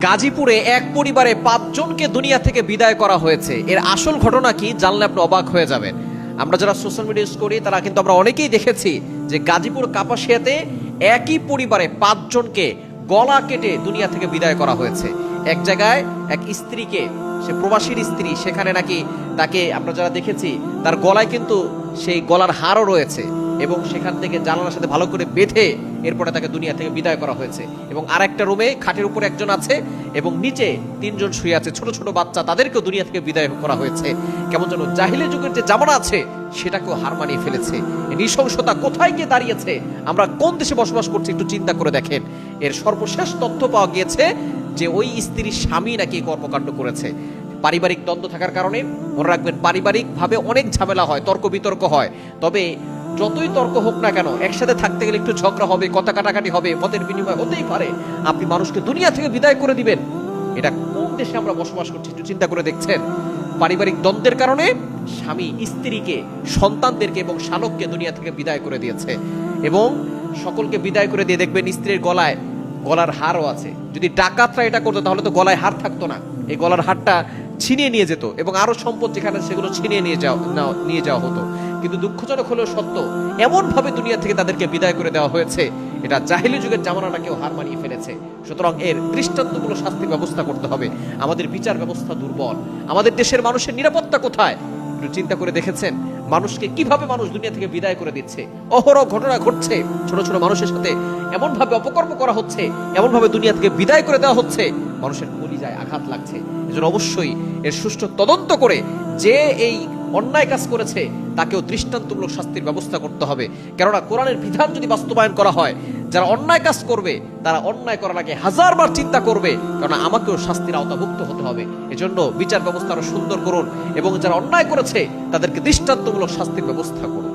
গাজীপুরে এক পরিবারে ৫ জনকে দুনিয়া থেকে বিদায় করা হয়েছে। এর আসল ঘটনা কি জানলে আপনি অবাক হয়ে যাবেন। আমরা যারা সোশ্যাল মিডিয়া ইউজ করি তারা কিন্তু আমরা অনেকেই দেখেছি যে গাজীপুর কাপাসিয়াতে একই পরিবারে ৫ জনকে গলা কেটে দুনিয়া থেকে বিদায় করা হয়েছে। এক জায়গায় এক স্ত্রীকে, সে প্রবাসীর স্ত্রী, সেখানে নাকি তাকে আমরা যারা দেখেছি তার গলায় কিন্তু সেই গলার হারও রয়েছে এবং সেখান থেকে জানালার সাথে ভালো করে বেঁধে এরপরে তাকে দুনিয়া থেকে বিদায় করা হয়েছে। এবং আরেকটা রুমে খাটের উপরে একজন আছে এবং নিচে ৩ জন শুয়ে আছে, ছোট ছোট বাচ্চা, তাদেরকেও দুনিয়া থেকে বিদায় করা হয়েছে। কেমন যেন জাহিলি যুগের যে জামানা আছে সেটাকেও হার মানিয়ে ফেলেছে। এই নৃশংসতা কোথায় গিয়ে দাঁড়িয়েছে, আমরা কোন দেশে বসবাস করছি একটু চিন্তা করে দেখেন। এর সর্বশেষ তথ্য পাওয়া গিয়েছে যে ওই স্ত্রীর স্বামী নাকি কর্মকাণ্ড করেছে। পারিবারিক দ্বন্দ্ব থাকার কারণে, মনে রাখবেন, পারিবারিকভাবে অনেক ঝামেলা হয়, তর্ক বিতর্ক হয়। তবে যতই তর্ক হোক না কেন, একসাথে থাকতে গেলে একটু ঝগড়া হবে, কথা কাটাকাটি হবে, মতের বিনিময় হতেই পারে। আপনি মানুষকে দুনিয়া থেকে বিদায় করে দিবেন, এটা কোন দেশে আমরা বসবাস করছি একটু চিন্তা করে দেখছেন। পারিবারিক দ্বন্দ্বের কারণে স্বামী স্ত্রীকে, সন্তানদেরকে এবং শালককে দুনিয়া থেকে বিদায় করে দিয়েছে। এবং সকলকে বিদায় করে দিয়ে দেখবেন স্ত্রীর গলার হারও আছে। যদি ডাকাতরা এটা করতো তাহলে তো গলায় হার থাকতো না, এই গলার হারটা ছিনিয়ে নিয়ে যেত এবং আরো সম্পদ যেখানে সেগুলো ছিনিয়ে নিয়ে যাওয়া হতো। কিন্তু দুঃখজনক হলেও সত্য, এমন ভাবে দুনিয়া থেকে তাদেরকে বিদায় করে দেওয়া হয়েছে, এটা জাহিলি যুগের জামানাটাকেও হার মানিয়ে ফেলেছে। সুতরাং এর দৃষ্টান্তমূলক শাস্তির ব্যবস্থা করতে হবে। আমাদের বিচার ব্যবস্থা দুর্বল, আমাদের দেশের মানুষের নিরাপত্তা কোথায় একটু চিন্তা করে দেখেছেন? মানুষকে কিভাবে মানুষ দুনিয়া থেকে বিদায় করে দিচ্ছে, অহরহ ঘটনা ঘটছে। ছোট ছোট মানুষের সাথে এমন ভাবে অপকর্ম করা হচ্ছে, এমন ভাবে দুনিয়া থেকে বিদায় করে দেওয়া হচ্ছে, মানুষের কলিজায় আঘাত লাগছে। এজন্য অবশ্যই এর সুষ্ঠু তদন্ত করে যে এই অন্যায় কাজ করেছে তাকেও দৃষ্টান্তমূলক শাস্তির ব্যবস্থা করতে হবে। কেননা কোরআনের বিধান যদি বাস্তবায়ন করা হয়, যারা অন্যায় কাজ করবে তারা অন্যায় করার আগে 1000বার চিন্তা করবে, কারণ আমাকেও শাস্তির আওতাভুক্ত হতে হবে। এজন্য বিচার ব্যবস্থা আরো সুন্দর করুন এবং যারা অন্যায় করেছে তাদেরকে দৃষ্টান্তমূলক শাস্তির ব্যবস্থা করুন।